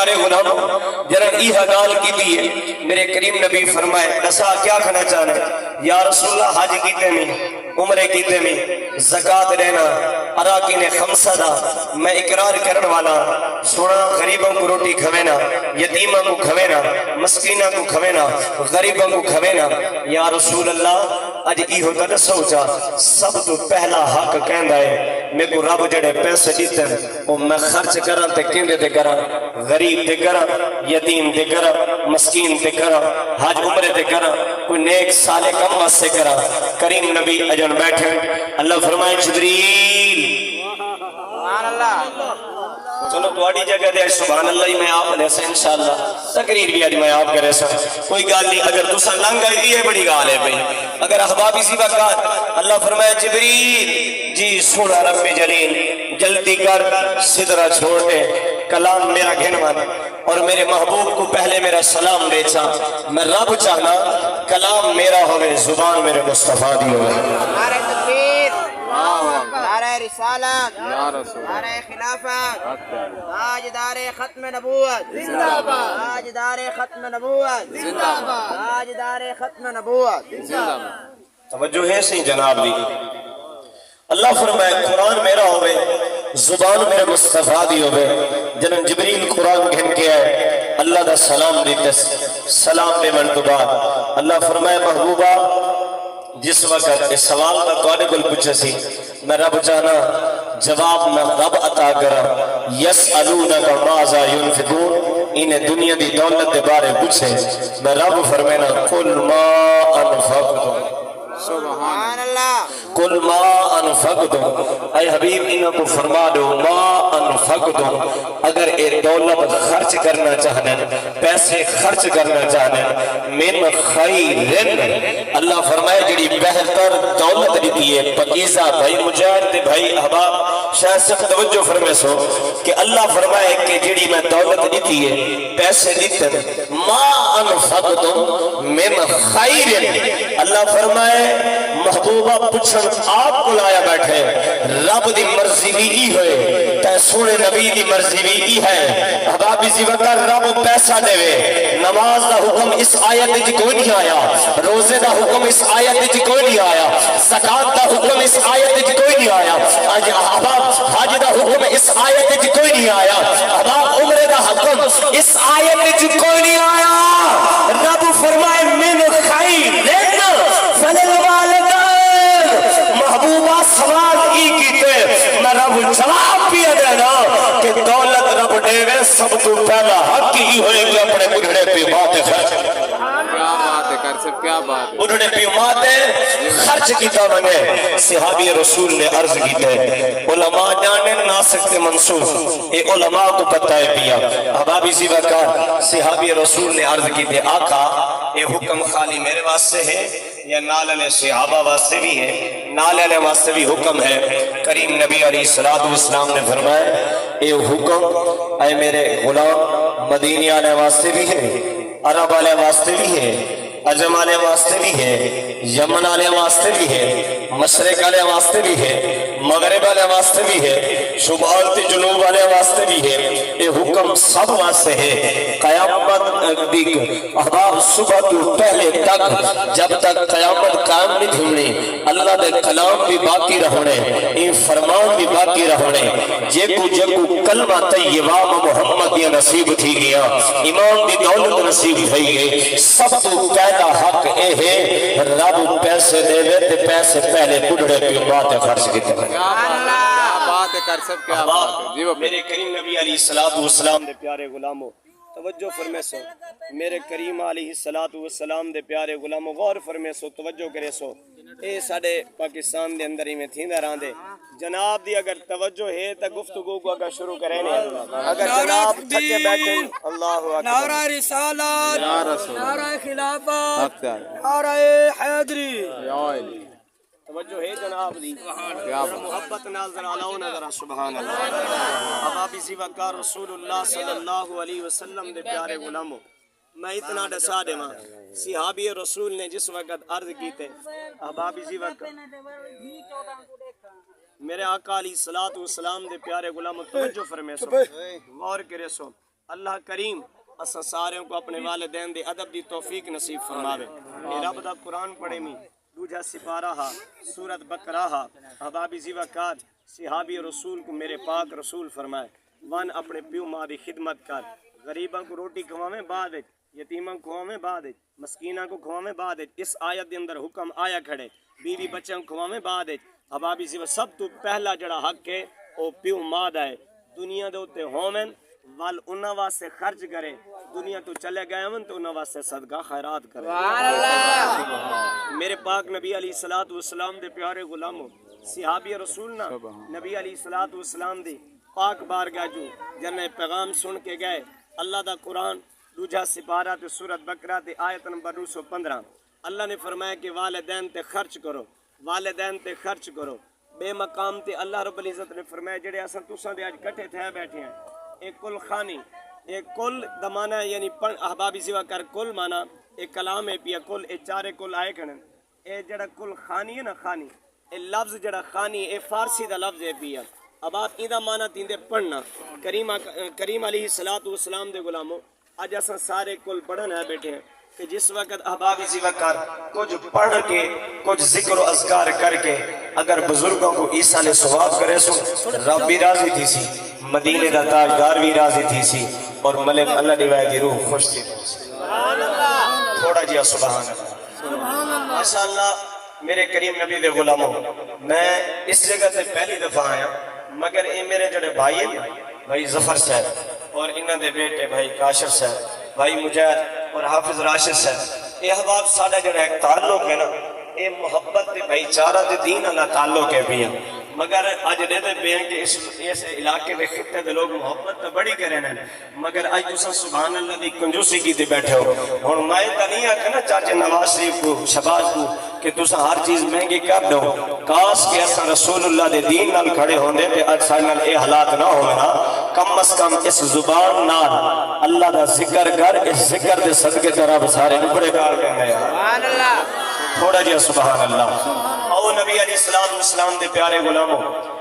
پیارے غلاموں جنہاں ای حقال کی دیئے میرے کریم نبی فرمائے نسا کیا کھنا چاہنے یا رسول اللہ حج کیتے میں عمرے کیتے میں زکاة دینا اراکین خمسہ دا میں اقرار کرن والا سونا غریبوں کو روٹی کھوینا یتیموں کو کھوینا مسکینوں کو کھوینا غریبوں کو کھوینا یا رسول اللہ اج ای ہوتا نہ سوچا سب تو پہلا حق کہندا ہے میں کو رب جڑے پیسے دیتے وہ میں خرچ کرن تے کیندے تے کراں غریب تے کراں یتیم تے کراں مسکین تے کراں حج عمرے تے کراں کوئی نیک صالح کم واسطے کراں کریم نبی اجن بیٹھے اللہ فرمائے جبریل سبحان اللہ چلو تواڈی جگہ دے سبحان اللہ ہی میں آپ نے سے انشاءاللہ تقریر بھی اج میں آپ کرے سا کوئی گل نہیں اگر تساں لنگ آئی یہ بڑی گال ہے بھئی اگر احباب اسی وقت اللہ فرمائے جبریل جی سونا رب جلیل جلدی کر سدرہ چھوڑ دے کلام میرا گھنوان اور میرے محبوب کو پہلے میرا سلام بیچا میں رب چاہنا کلام میرا ہوئے زبان میرے مصطفیٰ دی ہوئے نعرہ تکبیر نعرہ رسالت نعرہ خلافت تاجدار ختم نبوت تاجدار ختم نبوت تاجدار ختم نبوت توجہ ہے سی جناب لی اللہ فرمائے قرآن میرا ہوئے زبان میرے مصطفیٰ دی ہوئے جنہاں جبریل قرآن گھن کے آئے اللہ دا سلام دیتے سلام بے منتبہ اللہ فرمائے محبوبہ جس وقت اس سوال کا توڑے گل پوچھے سی میں رب چاہنا جواب میں رب عطا کرا یسألونک ماذا ينفقون انہیں دنیا دی دولت دے بارے پوچھے میں رب فرمائنا قل ما انفقتم سبحان اللہ قل ما انفقتم اے حبیب انہوں کو فرما دو ما انفقتم اگر اے دولت خرچ کرنا چاہنے پیسے خرچ کرنا چاہنے من خیرن اللہ فرمائے جڑی بہتر دولت دیتی ہے پکیزہ بھائی مجاہد بھائی احباب شاید سب توجہ فرمے سو کہ اللہ فرمائے کہ جڑی میں دولت دیتی ہے پیسے دیتے ما انفقتم من خیرن اللہ فرمائے محبوبہ پچھن آپ کو لایا بیٹھے رب دی مرضی بھی ای ہوئے تے سونے نبی دی مرضی بھی ای ہے احباب اسی وقت رب پیسہ دے وے نماز دا حکم اس آیت جی کوئی نہیں آیا روزے دا حکم اس آیت جی کوئی نہیں آیا زکاة دا حکم اس آیت جی کوئی نہیں آیا احباب حج دا حکم اس آیت جی کوئی نہیں آیا احباب عمرے دا حکم اس آیت جی کوئی نہیں آیا رب فرمائے من خیر محبوبہ سوال ہی کیتے میں رب جواب بھی دینا کہ دولت رب دے گئے سب تو پہلا حق ہی ہوئے کہ اپنے بڑھڑے پہ باتیں خرچ بڑھڑے پہ باتیں خرچ کیتا منگے صحابی رسول نے عرض کیتے علماء جانے نہ سکتے منصوب اے علماء کو پتہ ہے پیا احباب اسی وقت صحابی رسول نے عرض کیتے آقا اے حکم خالی میرے واسطے ہے یا نال علیہ صحابہ واسطے بھی ہے نال علیہ واسطے بھی حکم ہے کریم نبی علیہ السلام نے فرمایا اے حکم اے میرے غلام مدینی علیہ واسطے بھی ہے عرب علیہ واسطے بھی ہے عجم علیہ واسطے بھی ہے یمن علیہ واسطے بھی ہے مشرق علیہ واسطے بھی ہے مغرب علیہ واسطے بھی ہے شمال جنوب علیہ واسطے بھی ہے یہ حکم سب واسطے ہے قیامت دیکھ احباب صبح تو پہلے تک جب تک قیامت قائم نہیں ہونے اللہ دے کلام بھی باقی رہنے یہ فرمان بھی باقی رہنے جیکو کلمہ طیبہ محمد یہ نصیب تھی گیا ایمان دی دولت نصیب تھی گئی سب تو پہلا حق اے ہے رب پیسے دے تے پیسے پہلے بڑھڑے پہ باتیں خرچ کی طرح باتیں کر سب کیا بات ہے میرے کریم نبی علیہ السلام دے پیارے غلاموں توجہ فرمے سو میرے کریم علیہ السلام دے پیارے غلاموں غور فرمے سو توجہ کرے سو اے ساڑے پاکستان دے اندر ہی میں تھیں دران دے جناب دی اگر توجہ ہے تا گفتگو کو اگر شروع کریں اگر جناب تھکے بیٹھیں اللہ اکبر نعرہ رسالت نعرہ خلافت نعرہ حیدری توجہ ہے جناب دی محبت ناظر علاؤ نظر سبحان اللہ اب آپ اسی وقت رسول اللہ صلی اللہ علیہ وسلم دے پیارے غلاموں میں اتنا ڈسا دے ماں صحابی رسول نے جس وقت عرض کی تھے اب آپ اسی وقت میرے آقا علیہ السلام دے پیارے غلاموں توجہ فرمے سو غور کرے سو اللہ کریم اساں سارے کو اپنے والدین دے ادب دی توفیق نصیب فرماوے اے رب دا قرآن پڑھے می دوجا سپارہ ہا سورت بقرہ ہا احبابی زی وقات صحابی رسول کو میرے پاک رسول فرمائے وان اپنے پیو ماں دی خدمت کر غریباں کو روٹی کھواویں بعد یتیماں کو کھواویں بعد مسکیناں کو کھواویں بعد اس آیت دے اندر حکم آیا کھڑے بیوی بچوں کو کھواویں بعد احبابی زی سب تو پہلا جڑا حق ہے او پیو ماں دا ہے دنیا دے اوتے ہوویں وال انہاں واسطے خرچ کرے دنیا تو چلے گئے ہون تو انہاں واسطے صدقہ خیرات کرے میرے پاک نبی علیہ الصلوۃ والسلام دے پیارے غلاموں صحابی رسول نا نبی علیہ الصلوۃ والسلام دی پاک بارگاہ جو جنے پیغام سن کے گئے اللہ دا قرآن دوجا سپارہ تے سورت بقرہ تے آیت نمبر 915 اللہ نے فرمایا کہ والدین تے خرچ کرو والدین تے خرچ کرو بے مقام تے اللہ رب العزت نے فرمایا جڑے اساں تساں دے اج کٹھے تھے بیٹھے ہیں ایک کل خانی ایک کل دمانہ یعنی احبابی سوا کر کل مانا ایک کلام ہے پیا کل اے چارے کل آئے کھڑن اے جڑا کل خانی ہے نا خانی اے لفظ جڑا خانی اے فارسی دا لفظ ہے پیا اب آپ ایدہ مانا تیندے پڑھنا کریم علیہ الصلوۃ والسلام دے غلاموں اج اساں سارے کل پڑھن ہے بیٹھے ہیں کہ جس وقت احبابی سی وقت کچھ پڑھ کے کچھ ذکر و اذکار کر کے اگر بزرگوں کو ایسال ثواب کرے سو رب بھی راضی تھی سی مدینے دا تاجدار بھی راضی تھی سی اور ملک اللہ دیوائے دی روح خوش تھی تھوڑا جیا سبحان اللہ ماشاءاللہ میرے کریم نبی دے غلاموں میں اس جگہ سے پہلی دفعہ آیا مگر اے میرے جڑے بھائی ہیں بھائی ظفر صاحب اور انہاں دے بیٹے بھائی کاشف صاحب بھائی مجاہد اور حافظ راشد صاحب اے احباب ساڈا جڑا ایک تعلق ہے نا اے محبت تے بھائی چارہ تے دین اللہ تعلق ہے بھی مگر اج دے پہ ہیں کہ اس علاقے میں خطے دے لوگ محبت تو بڑی کریں ہیں مگر اج تساں سبحان اللہ دی کنجوسی کی تے بیٹھے ہو ہن میں تے نہیں آکھا نا چاچے نواز شریف کو شہباز کو کہ تساں ہر چیز مہنگی کر دو کاش کہ اساں رسول اللہ دے دین نال کھڑے ہوندے تے اج ساڈے نال اے حالات نہ ہونا کم از کم اس زبان نال اللہ دا ذکر کر اس ذکر دے صدقے طرح سارے بڑے کار کہندے ہیں سبحان اللہ تھوڑا جیا سبحان اللہ او نبی علیہ السلام دے پیارے غلاموں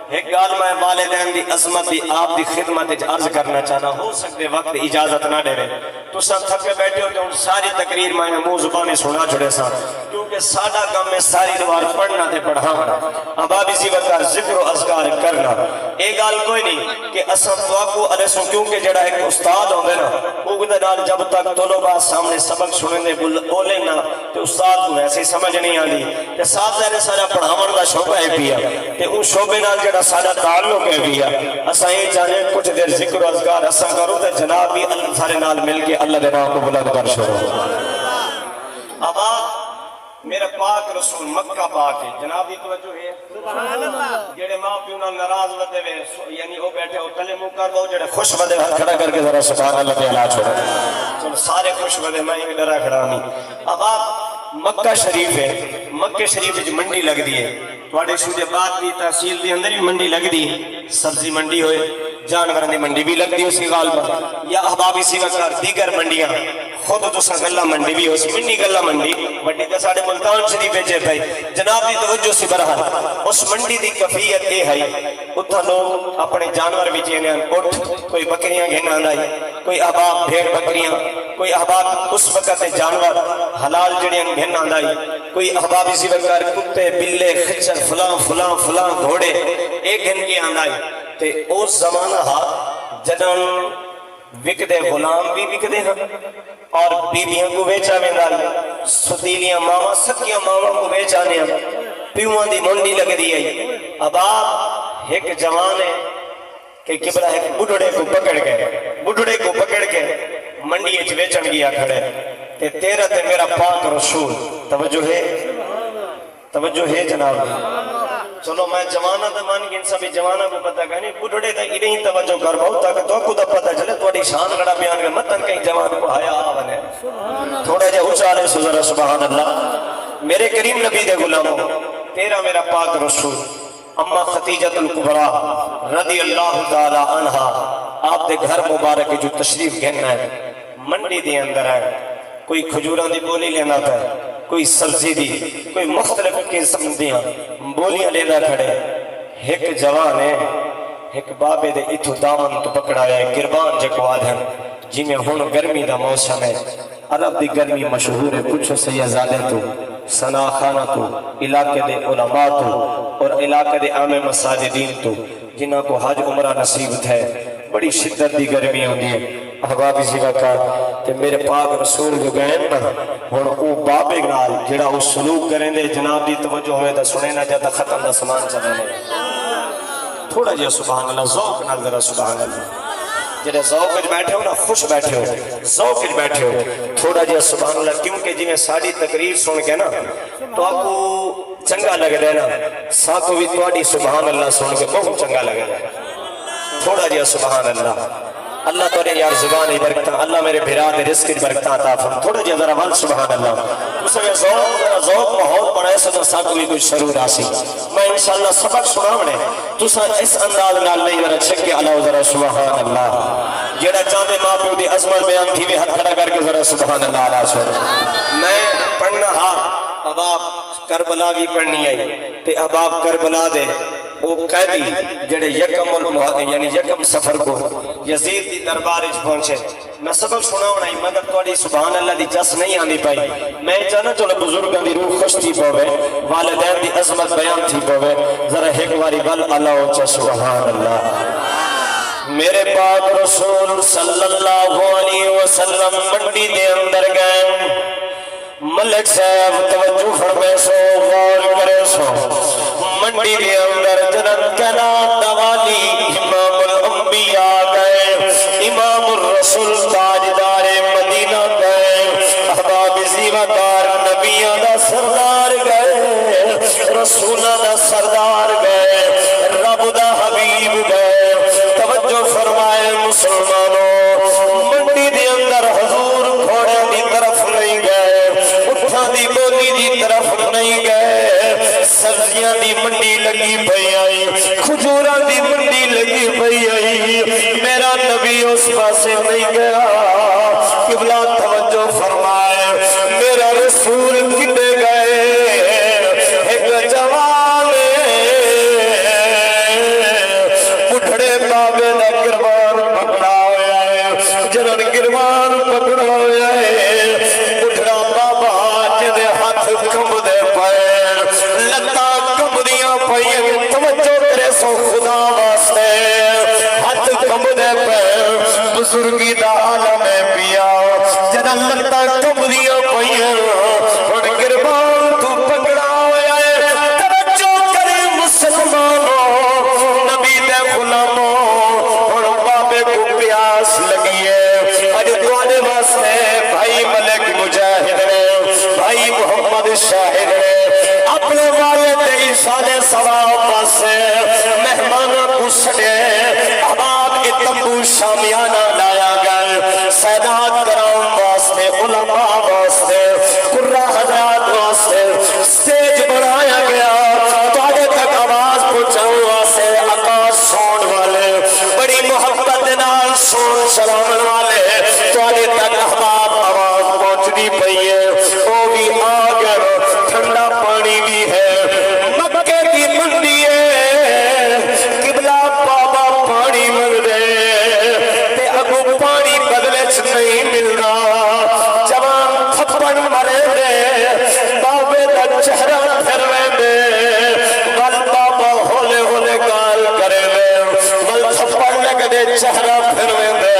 ایک گال میں والدین دی عظمت دی آپ دی خدمت عرض کرنا چاہنا ہو سکتے وقت اجازت نہ دے رہے تو سب تھکے بیٹھے ہو تو ساری تقریر میں منہ زبانی سنا چھڑے سا کیونکہ سادہ کام میں ساری دوار پڑھنا تے پڑھانا اب آپ اسی وقت ذکر و اذکار کرنا ایک گال کوئی نہیں کہ اساں توقع علیہ کیونکہ جڑا ایک استاد ہوندے نا اگدار جب تک طلباء سامنے سبق سنیں دے بولے نا تو استاد کو ایسے سمجھ نہیں آندی کہ ساتھ ظاہر سارا پڑھاون دا شعبہ ہے پیا کہ اس شعبے نال جڑا سارا تعلق ہے پیا اساں یہ چاہنے کچھ دیر ذکر و اذکار اساں کروں تے جناب بھی اللہ سارے نال مل کے اللہ دے نام کو بلند کر چھوڑو اب میرا پاک رسول مکہ پاک ہے جناب کی توجہ ہے سبحان اللہ جڑے ماں پیو نال ناراض ودے وے یعنی او بیٹھے او تلے منہ کر دو جڑے خوش ودے ہاتھ کھڑا کر کے ذرا سبحان اللہ تے اعلی چھوڑو چلو سارے خوش ودے میں بھی ڈرا کھڑا نہیں اب مکہ شریف ہے مکہ شریف وچ منڈی لگ دی ہے تواڈے شوجے بعد دی تحصیل دے اندر بھی منڈی لگ دی سبزی منڈی ہوئے جانوراں دی منڈی بھی لگ دی اسی غالبا یا احباب اسی وقت دیگر منڈیاں خود تو سا گلہ منڈی بھی ہو سی منڈی گلہ منڈی بڑی تے ساڑھے ملتان شریف ہے بھائی جناب دی توجہ سی برحال اس منڈی دی کفیت اے ہے اتھا لوگ اپنے جانور بھی جینے اٹھ کوئی بکریاں گھنا آئی کوئی احباب بھیڑ بکریاں کوئی احباب اس وقت جانور حلال جڑیاں گھنا آئی کوئی احباب اسی وقت کتے بلے خچر فلاں گھوڑے ایک گھن کے آئی تے اس زمانہ جدن وکدے غلام بھی وکدے ہیں اور بیویاں کو بیچا میں ڈالی ستیلیاں ماما سکیاں ماما کو بیچانے ہیں پیوان دی منڈی لگ دی ہے اب آپ ایک جوان ہے کہ کبرا ایک بڑھڑے کو پکڑ کے منڈی اچ بیچن گیا کھڑے کہ تیرا تے میرا پاک رسول توجہ ہے جناب چلو میں جوانہ دا مان گی انسا بھی جوانہ کو پتہ کہنی بڑھڑے دا ادھیں توجہ کر بہت تاکہ تو کو دا پتہ چلے تو اڈی شان گڑا بیان کر متن کہیں جوان کو آیا آوانے تھوڑا جا اچھالے سزر سبحان اللہ میرے کریم نبی دے غلاموں تیرا میرا پاک رسول اما خدیجۃ الکبریٰ رضی اللہ تعالی عنہ آپ دے گھر مبارک جو تشریف گھننا ہے منڈی دے اندر ہے کوئی کھجوران دی بولی لینا تھا کوئی سبزی دی کوئی مختلف قسم دیاں بولیاں لینا کھڑے ایک جوان ہے ایک بابے دے اتھو دامن تو پکڑا ہے گربان جے کو آدھن جی میں ہون گرمی دا موسم ہے عرب دی گرمی مشہور ہے پوچھو سیدزادے تو ثنا خانہ تو علاقے دے علماء تو اور علاقے دے عام مساجدین تو جنہاں کو حج عمرہ نصیب ہے بڑی شدت دی گرمی ہوندی ہے احباب اسی وقت کہ میرے پاک رسول جو گئے نا ہن او بابے نال جڑا او سلوک کریں دے جناب دی توجہ ہوئے تے سنے نہ جاتا ختم دا سامان چلے تھوڑا جہا سبحان اللہ ذوق نال ذرا سبحان اللہ جڑے ذوق وچ بیٹھے ہو نا خوش بیٹھے ہو ذوق وچ بیٹھے ہو تھوڑا جہا سبحان اللہ کیونکہ جی میں ساری تقریر سن کے نا تو آپ کو چنگا لگ رہا ہے نا ساتھوں بھی تھوڑی سبحان اللہ سن کے بہت چنگا لگ رہا ہے تھوڑا جہا سبحان اللہ اللہ تو نے یار زبان ہی برکتہ اللہ میرے بھرا دے رزق ہی برکتہ عطا فرما تھوڑا جہا ذرا ول سبحان اللہ اس میں ذوق ماحول بڑا ہے سب ساتھ بھی کچھ شرور آسی میں انشاءاللہ سبق سناونے تو اس انداز نال نہیں ذرا چھک کے اللہ ذرا سبحان اللہ جیڑا چاہتے ماں پیو دی عظمت بیان تھی بھی ہاتھ کھڑا کر کے ذرا سبحان اللہ علیہ سبحان میں پڑھنا ہاں اب آپ کربلا بھی پڑھنی ہے تے اب آپ کربلا دے وہ قیدی جڑے یعنی یکم سفر کو یزید دی دربار اچ پہنچے میں سبق سنا ہونا ہی مگر تھوڑی سبحان اللہ دی جس نہیں آنی پائی میں چاہنا چلو بزرگاں دی روح خوش تھی پوے والدین دی عظمت بیان تھی پوے ذرا ایک باری بل اللہ اچھا سبحان اللہ میرے پاک رسول صلی اللہ علیہ وسلم منڈی دے اندر گئے ملک صاحب توجہ فرمائے سو غور کرے سو منڈی دے اندر جنت کنا دوالی امام الانبیاء گئے امام الرسول تاجدار مدینہ گئے احباب زیوادار نبیوں دا سردار گئے رسولہ دا سردار گئے رب دا حبیب گئے توجہ فرمائے مسلمانوں منڈی دے اندر حضور گھوڑے دی طرف نہیں گئے اٹھا دی بولی دی طرف نہیں گئے سبزیاں دی منڈی لگی پئی آئی کھجوراں دی منڈی لگی پئی آئی میرا نبی اس پاسے نہیں گیا قبلہ توجہ فرمائے میرا رسول کنے گئے ایک جوان اٹھڑے بابے دا گربان پکڑا ہویا ہے جنن گربان پکڑا ہویا ہے اٹھڑا بابا جدے ہاتھ کم دے پائے لتا کم دیاں پائے توجہ کرے سو خدا واسطے ہاتھ کم دے پائے بزرگی دا عالم پیا جدن لتا کم دیاں پائے اور گربان تو پکڑا ہویا ہے توجہ کرے مسلمانوں نبی دے غلاموں اور بابے کو پیاس لگی ہے اج تواڈے واسطے بھائی ملک مجاہد نے بھائی محمد شاہد نے اپنے والد عیسیٰ ثواب پاسے مہمانوں کو سڑے احباب کے تمبو شامیانہ لایا گئے سادات کرام واسطے علماء واسطے قرہ حضرات واسطے سٹیج بنایا گیا تواڈے تک آواز پہنچاؤ واسطے آکاش سون والے بڑی محبت نال سون چلاون والے تواڈے تک احباب آواز پہنچنی پئی ہے وہ بھی آ گئے ٹھنڈا پانی بھی ہے مکے کی منڈی ہے قبلہ بابا پانی مل دے تے اگو پانی بدلے چ نہیں ملنا جوان تھپڑ مرے دے بابے دا چہرہ پھروے دے ول بابا ہولے ہولے گال کرے دے ول تھپڑ لگ دے چہرہ پھروے دے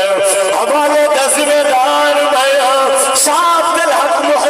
حوالے دا ذمہ دار بیا شاہ عبد الحق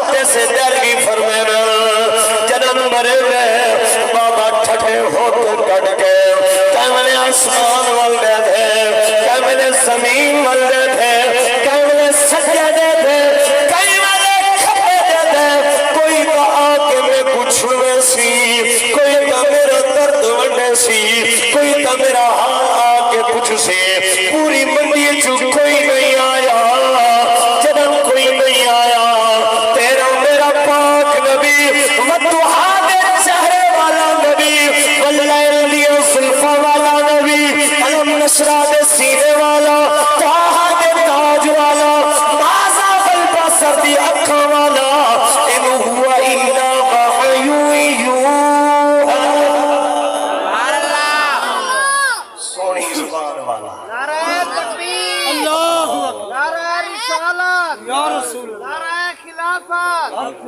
یا رسول نعرہ خلافت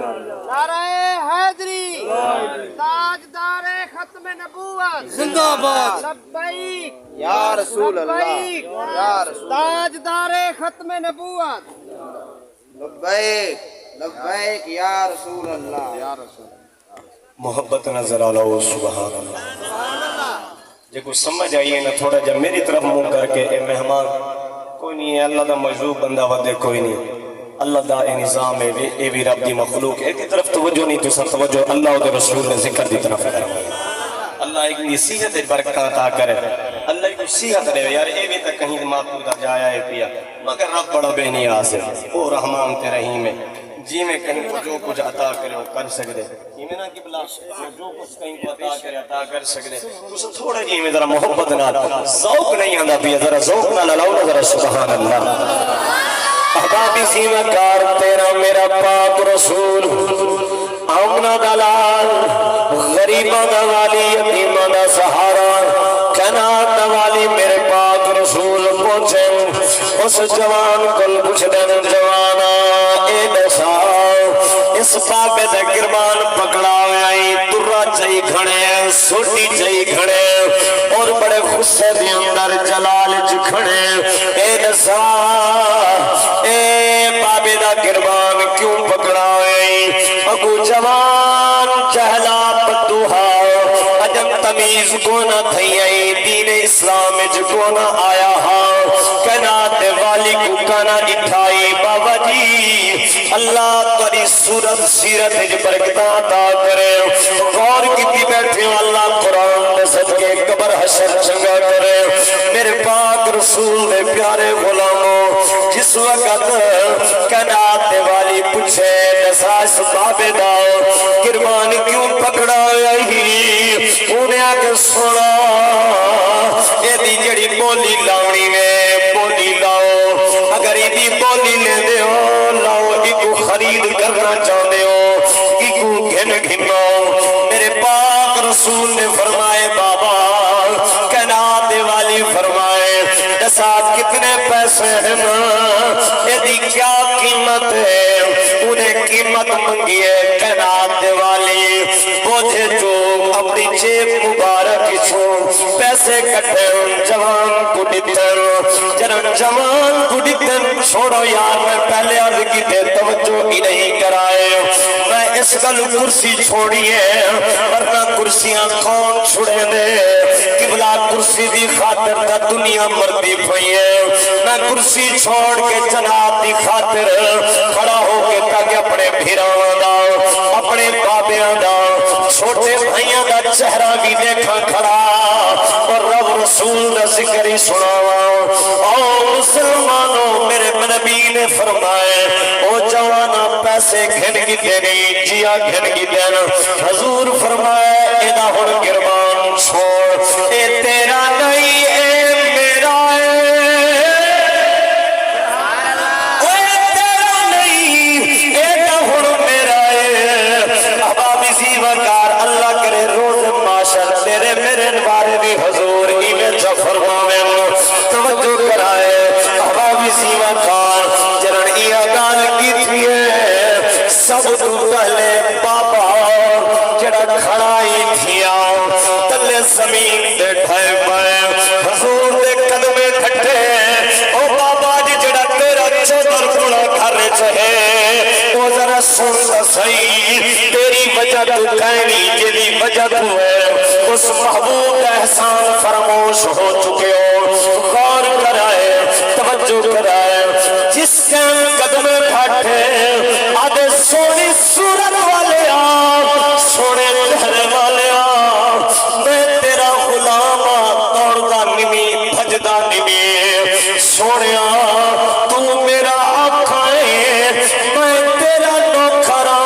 نعرہ حیدری تاجدار ختم نبوت زندہ باد لبیک یا رسول اللہ یا رسول تاجدار ختم نبوت لبیک لبیک یا رسول اللہ یا رسول محبت نظر آلو سبحان اللہ جے کوئی سمجھ آئیے نا تھوڑا جب میری طرف منہ کر کے اے مہمان کوئی نہیں ہے اللہ دا مجذوب بندہ ودے کوئی نہیں اللہ دا اے نظام ہے اے بھی رب دی مخلوق ہے ایک طرف توجہ نہیں تو سب توجہ اللہ و دے رسول نے ذکر دی طرف کرو اللہ ایک نصیحت برکت عطا کرے اللہ ایک نصیحت دے یار اے بھی تک کہیں معقول جایا ہے پیا مگر رب بڑا بے نیاز ہے او رحمان تے رحیم ہے جی میں کہیں کو جو کچھ عطا کرے وہ کر سکتے جی میں نا کہ بلا جو کچھ کہیں کو عطا کرے عطا کر سکتے اس تھوڑا جی میں ذرا محبت نہ ذوق نہیں آندا پیا ذرا ذوق نہ لاؤ نا ذرا سبحان اللہ احبابی سینہ کار تیرا میرا پاک رسول آمنہ دلال غریبہ دوالی یتیمہ دا سہارا کنات دوالی میرے پاک رسول پہنچے اس جوان کل کچھ دن جوانا اے دسا اس پاک دا گربان پکڑا ہوئی ترہ چاہی کھڑے سوٹی چاہی کھڑے اور بڑے خصے دی اندر جلال چ کھڑے اے دسا اے بابے دا گربان کیوں پکڑا ہوئی اگو جوان چہلا پتوہا عجب تمیز کو نہ تھی آئی دین اسلام کو نہ آیا ہاں کنات والی کو کنا اٹھائی بابا جی اللہ تاری صورت سیرت برکتہ عطا کرے غور کتی بیٹھے ہو اللہ قرآن میں صدقے قبر حشر چنگا کرے میرے پاک رسول دے پیارے غلاموں جس وقت کنات والی پوچھے نساس بابے داؤ گربان کیوں پکڑا یہی انہیں آگے سنا یہ دی جڑی بولی لاؤنی میں بولی لاؤ اگر یہ دی بولی لے دے ہو لاؤ ایکو خرید کرنا چاہتے ہو ایکو گھن گھناؤ میرے پاک رسول نے فرمائے بابا کنات والی فرمائے نسات کتنے پیسے ہیں یہ دی کیا قیمت ہے انہیں قیمت منگیے کنات والی بوجھے جو اپنی جیب مبارک چھو پیسے کٹھے جوان کو ڈٹر جنہاں جوان کو ڈٹر چھوڑو یار میں پہلے عرض کی دے توجہ ہی نہیں کرائے میں اس گل کرسی چھوڑی ہے ورنہ کرسیاں کون چھوڑے دے قبلہ کرسی دی خاطر دا دنیا مردی پئی ہے میں کرسی چھوڑ کے جناب دی خاطر کھڑا ہو کے تاکہ اپنے بھیراں دا اپنے بابیاں دا چھوٹے بھائیاں دا چہرہ بھی دیکھا کھڑا اور رب رسول دا ذکر ہی سناوا او مسلمانوں میرے نبی نے فرمائے او جوانا پیسے گھن کی دینی جیا گھن کی دینا حضور فرمائے ایدہ ہن گربان چھوڑ اے تیرا نہیں اے میرا ہے میرے بارے بھی حضور ایمیں فرماوے توجہ کرائے احبابی سیوا خان جنہاں یہ گال کی تھی سب تو پہلے بابا جڑا کھڑائی تھیا تلے زمین دے ٹھائے پائے حضور دے قدمے کھٹے او بابا جی جڑا تیرا چودر پڑا گھر چاہے وہ ذرا سن صحیح تیری وجہ تو کہنی جیلی وجہ تو ہے اس محبوب احسان فرموش ہو چکے ہو غور کرائے توجہ کرائے جس کے قدم پھاٹے آدھے سونی صورت والے آپ سونے لہرے والے آپ میں تیرا غلام دوڑدا نمی بھجدا نمی سونے تو میرا آقائے میں تیرا نوکرا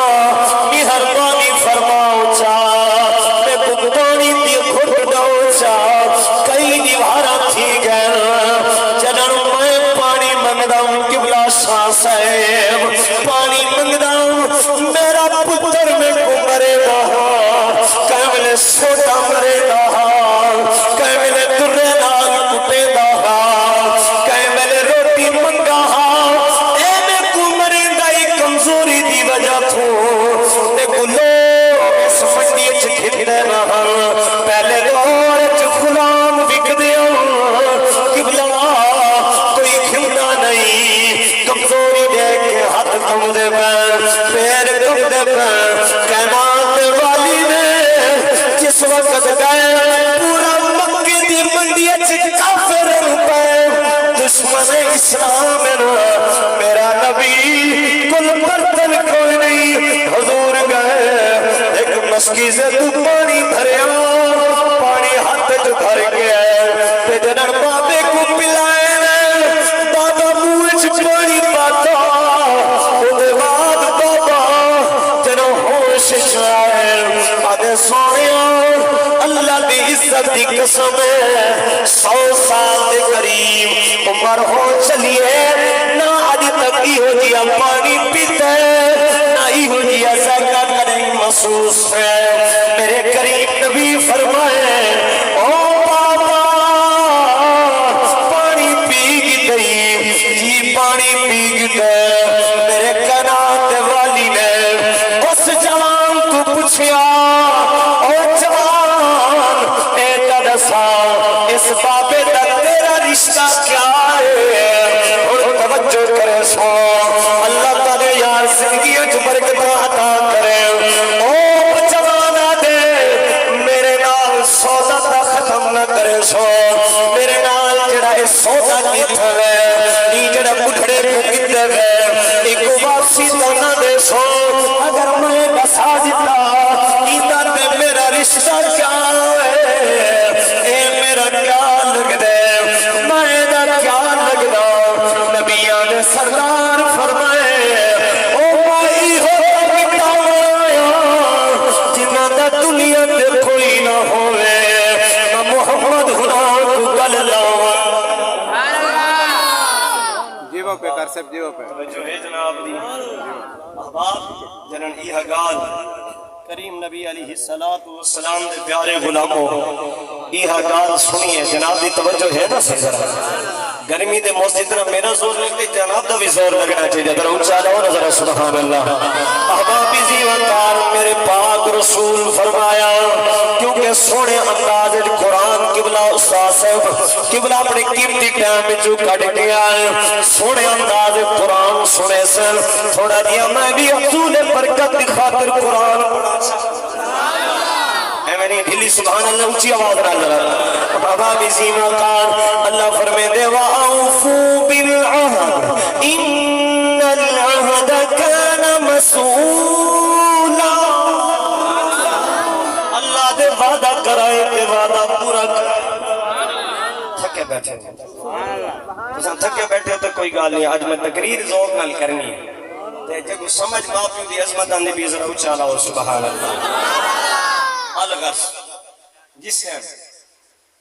مہربانی فرماؤ چاہ میں بکتانی دی گھٹ ڈاؤ چاہ کئی دیوارا تھی گئے جنہوں میں پانی منگدا ہوں قبلہ شاہ صاحب پانی منگدا ہوں میرا پتر میں کو مرے گا کیملے سوٹا مرے گا کیملے درے نال کٹے گا کیملے روٹی منگا اے میں کو دے پیر پیر ٹوٹے پیر قیامت والی نے جس وقت گئے پورا مکے دی منڈی اچ کافر پے دشمن اسلام نا میرا نبی کل برتن کوئی نہیں حضور گئے ایک مسکی سے تو پانی بھریا پانی ہاتھ جو بھر گیا تے جنن بابے کو پلائے بابا منہ وچ پانی پاتا اودے بعد بابا جنوں ہوش آئے آدھے سونیا اللہ دی عزت دی قسم ہے 100 سال دے قریب عمر ہو چلیے نہ آج تک ہو جیا پانی پیتے نہ ہو جیا زکا کریں محسوس ہے میرے قریب نبی فرمائے او بابا پانی پی گئی جی پانی پی گئے میرے کنات والی نے اس جوان کو پوچھیا او جوان اے دسا اس بابے دا تیرا رشتہ کیا ہے اور توجہ کرے سو اللہ تعالی یار زندگی وچ برکت عطا کرے او جوانا دے میرے نال سودا دا ختم نہ کرے سو میرے نال جڑا اے سودا کیتا ہے ای جڑا بٹھڑے کو کیتے ہے ایک واپسی تو نہ دے سو اگر میں دسا دیتا ایدا تے میرا رشتہ کیا ہے اے میرا کیا لگ دے میں دا کیا لگ دا نبیان سردار فرمائے او مائی ہو بتایا جنہ دا دنیا تے کوئی نہ ہوئے میں محمد خدا کو گل لاؤں جیو پہ کر سب جیو پہ جو ہے جناب دی احباب جنن ای حگال کریم نبی علیہ السلام دے پیارے غلاموں ای حگال سنیے جناب دی توجہ ہے نا سر گرمی دے موسم طرح میرا زور لگتے جناب دا بھی زور لگنا چاہیے ذرا اونچا لاؤ نا ذرا سبحان اللہ احبابی زیوانتار میرے پاک رسول فرمایا کیونکہ سونے انداز قرآن قبلہ استاد صاحب قبلہ اپنے قیمتی ٹائم میں جو کٹ گیا ہے سونے انداز قرآن سنے سے تھوڑا دیا میں بھی اصول برکت دی خاطر قرآن پڑھا میں ڈھلی سبحان اللہ اونچی آواز نہ لگا بابا بھی زیمتان اللہ فرمے دے وَأَوْفُوا بِالْعَهْدِ إِنَّ الْعَهْدَ كَانَ مَسْئُولًا اللہ دے وعدہ کرائے تے وعدہ پورا کرائے تھکے بیٹھے تساں تھکے بیٹھے تو کوئی گال نہیں آج میں تقریر ذوق نال کرنی ہے تے جے کوئی سمجھ باپیوں دی عظمت آندی بھی ضرور چالا ہو سبحان اللہ الغرض جس سے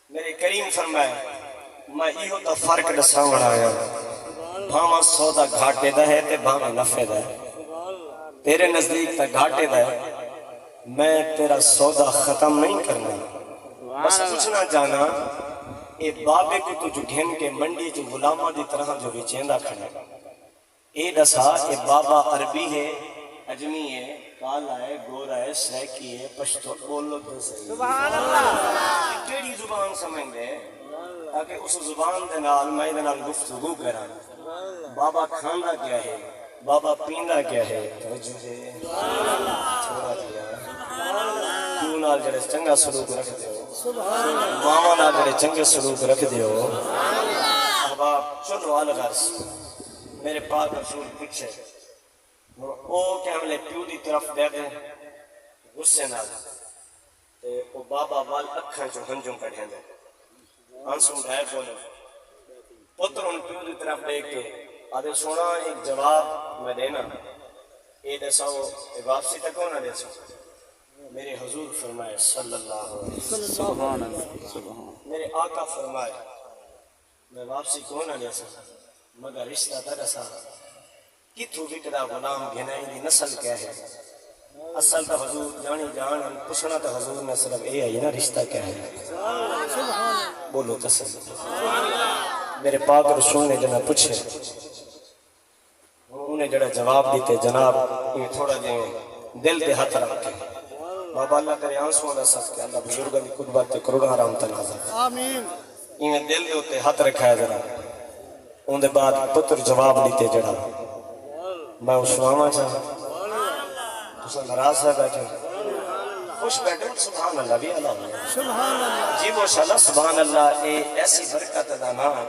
میرے کریم فرمائے میں ایہو تا فرق دساں بڑھایا بھاما سودا گھاٹے دا ہے تے بھاما نفع دا ہے تیرے نزدیک تا گھاٹے دا ہے میں تیرا سودا ختم نہیں کرنا بس پوچھنا جانا اے بابے کو تو جو گھن کے منڈی جو غلامہ دی طرح جو بیچیندہ کھڑا اے دسا اے بابا عربی ہے اجمی ہے کالا ہے گورا ہے سیکی ہے پشتو بولو تو صحیح سبحان اللہ کیڑی زبان سمجھ دے تاکہ اس زبان دے نال میں دے نال گفتگو کراں بابا کھاندا کیا ہے بابا پیندا کیا ہے توجہ ہے چھوڑا دیا کیوں نال جڑے چنگا سلوک رکھ دیو سبحان اللہ ماما نال جڑے چنگے سلوک رکھ دیو احباب چلو الغرض میرے پاک رسول پوچھے او کیملے پیو دی طرف دے دیں غصے نال تے او بابا وال اکھاں چوں ہنجوں کڈھیں دے آنسو ڈھائے بولے پتر ان پیو دی طرف دے کے آدھے سونا ایک جواب میں دینا اے دساؤ اے واپسی تک ہونا دے سو میرے حضور فرمائے صلی اللہ علیہ وسلم میرے آقا فرمائے میں واپسی کو نہ دے سکتا مگر رشتہ تا دسا کتھو وکدا غلام گھنائی دی نسل کیا ہے اصل تا حضور جانی جان ہم پوچھنا تا حضور نے صرف اے آئی نا رشتہ کیا ہے بولو تسلی میرے پاک رسول نے جناب پوچھے انہیں جڑا جواب دیتے جناب یہ تھوڑا جائیں دل دے ہاتھ رکھ کے بابا اللہ کرے آنسوں نہ سکھ کے اللہ بزرگاں دی قربت تے کروڑا حرام تنازع آمین انہیں دل دے ہوتے ہاتھ رکھا ہے ذرا ان دے بعد پتر جواب دیتے جڑا میں اسواما چاہا تسا ناراض ہے بیٹھے خوش بیٹھے سبحان اللہ بھی اللہ جی وہ شاء اللہ سبحان اللہ اے ایسی برکت دا نام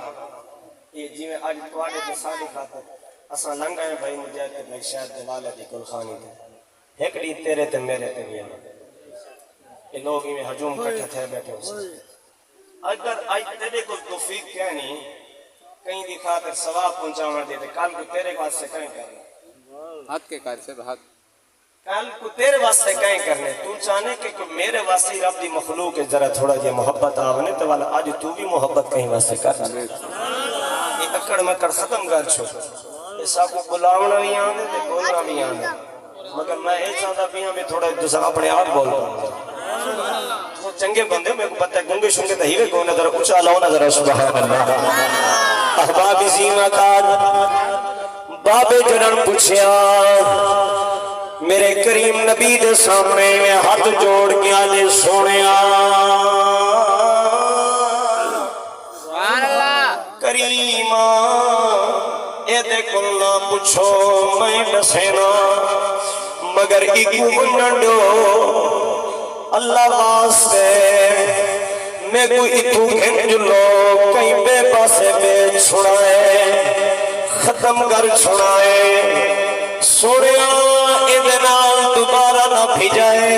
یہ جی میں آج توڑے تو سالی خاطر اساں لنگا ہے بھائی مجاہد بھائی شاید دلالہ دی کل خانی تھے ایکڑی تیرے تے میرے تے بھی یہ لوگ ہی میں حجوم کٹھے تھے بیٹھے ہو سکتے اگر آج تیرے کو توفیق کہنی کہیں دی خاطر ثواب پہنچانا دے کل کو تیرے واسطے کہیں کرنا حق کے کار سے حق کل کو تیرے واسطے کہیں کرنے تو چاہنے کہ میرے واسطے رب دی مخلوق ہے ذرا تھوڑا جی محبت آونے تو والا آج تو بھی محبت کہیں واسطے کر یہ اکڑ مکڑ ختم کر چھو ایسا کو بلاونا بھی آنے دے بولنا بھی آنے مگر میں ایک چاہتا بھی ہمیں تھوڑا دوسرا اپنے آپ بول پاؤں وہ چنگے بندے میں کو پتہ ہے گنگے شنگے تہیوے کو نظر اچھا لاؤ نظر سبحان اللہ احباب زیمہ کار باب جنن پوچھیا میرے کریم نبی دے سامنے میں ہاتھ جوڑ گیا دے سونیا کریمہ اے دے کلنا پوچھو میں نسینا مگر ایکو منڈو اللہ واسطے میں کوئی اتو گھنج لو کہیں بے پاسے بے چھڑائے ختم کر چھڑائے سوڑیا ادنال دوبارہ نہ بھیجائے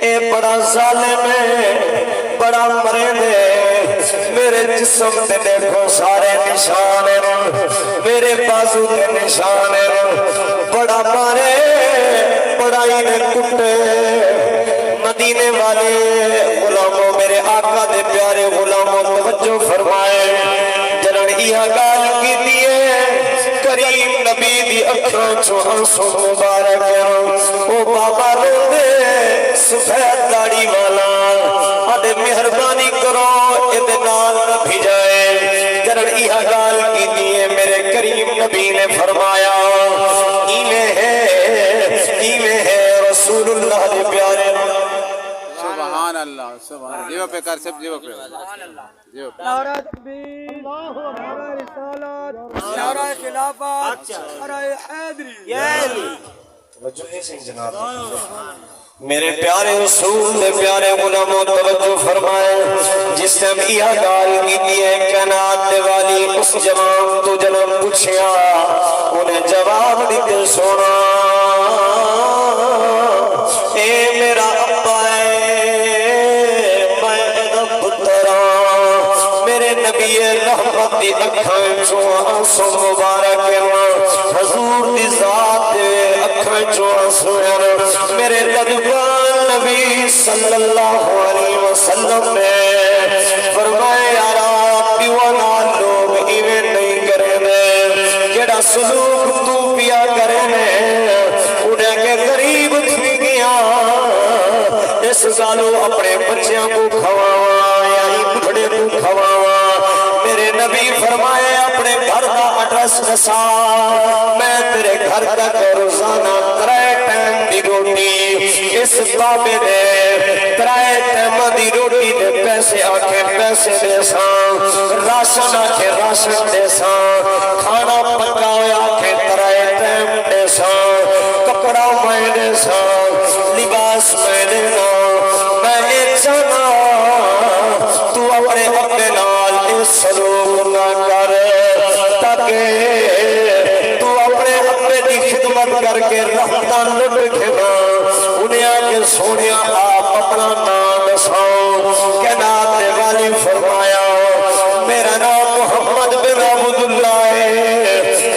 اے بڑا ظالم ہے بڑا مرد ہے میرے جسم تے دیکھو سارے نشان ہیں میرے بازو تے نشان ہیں بڑا مارے بڑائی نے کٹے مدینے والے غلاموں میرے آقا دے پیارے غلاموں توجہ فرمائے جنہاں یہ گال کی دیئے کریم نبی دی اکھاں چو آنسو مبارک او بابا رو دے سفید داڑی والا آدھے مہربانی کرو اتنال نہ بھیجائے جنہاں یہ گال کی دیئے میرے کریم نبی نے فرمایا ایمیں ہے رسول اللہ دے پیارے سبحان اللہ سبحان جیو پہ کر سب جیو پہ جیو پہ نعرہ تکبیر نعرہ رسالت نعرہ خلافت نعرہ حیدری توجہ ہے سنگ جناب میرے پیارے رسول دے پیارے غلاموں توجہ فرمائے جس نے یہ گال کی دیئے کائنات دے والی اس جواب تو جنم پوچھیا انہیں جواب دیتے سونا اے میرا ابا نبی رحمت دی اکھاں چو آنسو مبارک حضور دی ذات اکھاں چو آنسو میرے لدبان نبی صلی اللہ علیہ وسلم نے فرمائے یارا پیوانا لوگ ایویں نہیں کرے دے جڑا سلوک تو پیا کرے دے انہیں کے قریب تھی گیا اس گالو اپنے بچیاں کو کھواوا یعنی بڑھڑے کو کھواوا میرے نبی فرمائے اپنے گھر کا ایڈریس دسا میں تیرے گھر تک روزانہ 3 ٹائم دی روٹی اس بابے دے 3 ٹائم دی روٹی دے پیسے آکھے پیسے دے ساں راشن آکھے راشن دے ساں کھانا پکایا آکھے 3 ٹائم دے ساں کپڑا میں دے ساں لباس میں دینا میں ایک جانا تو اپنے اپنے نال اس سلوک نہ کر تاکہ تو اپنے اپنے دی خدمت کر کے رحمتہ لٹ کھنا انہیں آگے سونیا آپ اپنا نام دساؤ کائنات دے والی فرمایا میرا نام محمد بن عبداللہ ہے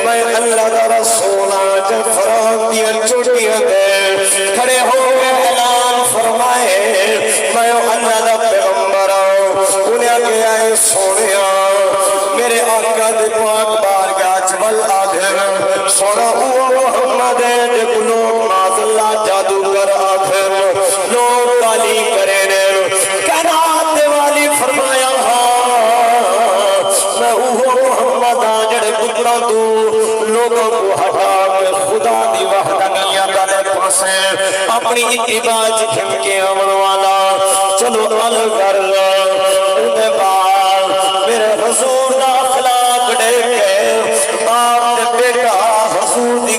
میں اللہ دا رسول جب فرام دیا چوٹیاں دے کھڑے ہو گئے اعلان فرمائے میں اللہ دا پیغمبر انہیں آگے آئے سونیا میرے آقا دے پاک بارگاہ چول آدھر سونا ہوا محمد دے لوگ ناز اللہ جادوگر آدھر لوگ تالی کرے کائنات دے والی فرمایا میں ہوا محمد آجڑ پترا تو لوگوں کو ہٹا کے خدا دی وحدانیت والے پاسے اپنی اتباع جھم کے امن والا چلو الگر انہیں بعد میرے حضور دا اخلاق دیکھے باپ دے بیٹا حضور دی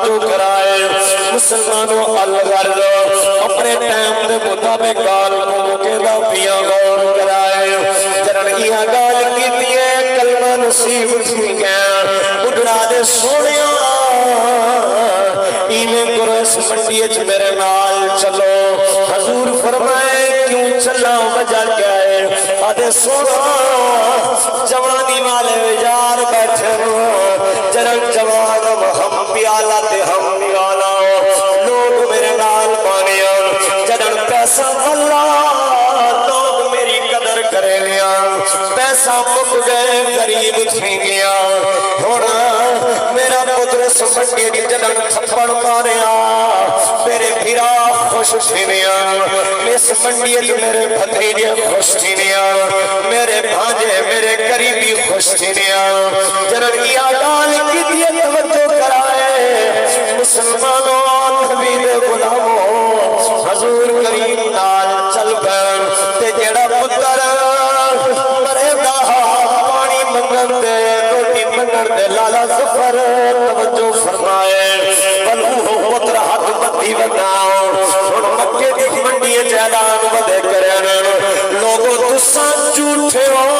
توجہ کرائے مسلمانوں الغرض اپنے ٹائم دے مطابق گال کو کے دا پیا غور کرائے جنن یہ گال کیتی ہے کلمہ نصیب تھی گیا اڈڑا دے سونیا ایویں کرو اس منڈی اچ میرے نال چلو حضور فرمائے کیوں چلا وجہ کیا ہے آدھے سونا جوانی والے یار بیٹھے جنن جوان ہم پیالہ تے ہم پیالہ لوگ میرے نال پانیا جنن پیسہ اللہ لوگ میری قدر کرے لیا پیسہ مک گئے غریب تھی گیا ہونا میرا پتر سمجھے دی جنن تھپڑ ماریا میرے بھیرا خوش تھینیا اس منڈیت میرے بھتیجے خوش تھینیا میرے بھانجے میرے قریبی خوش تھینیا جنن یہ گال کی دیئے توجہ کرائے مسلمانوں نبی دے غلاموں حضور کریم نال چل گئے تے جڑا پتر مرے دا پانی منگن دے روٹی منگن دے لالا ظفر توجہ فرمائے بلو پتر ہاتھ بتی بناؤ اور مکے دی منڈی اعلان ودے کرے لوگوں تساں جھوٹے ہو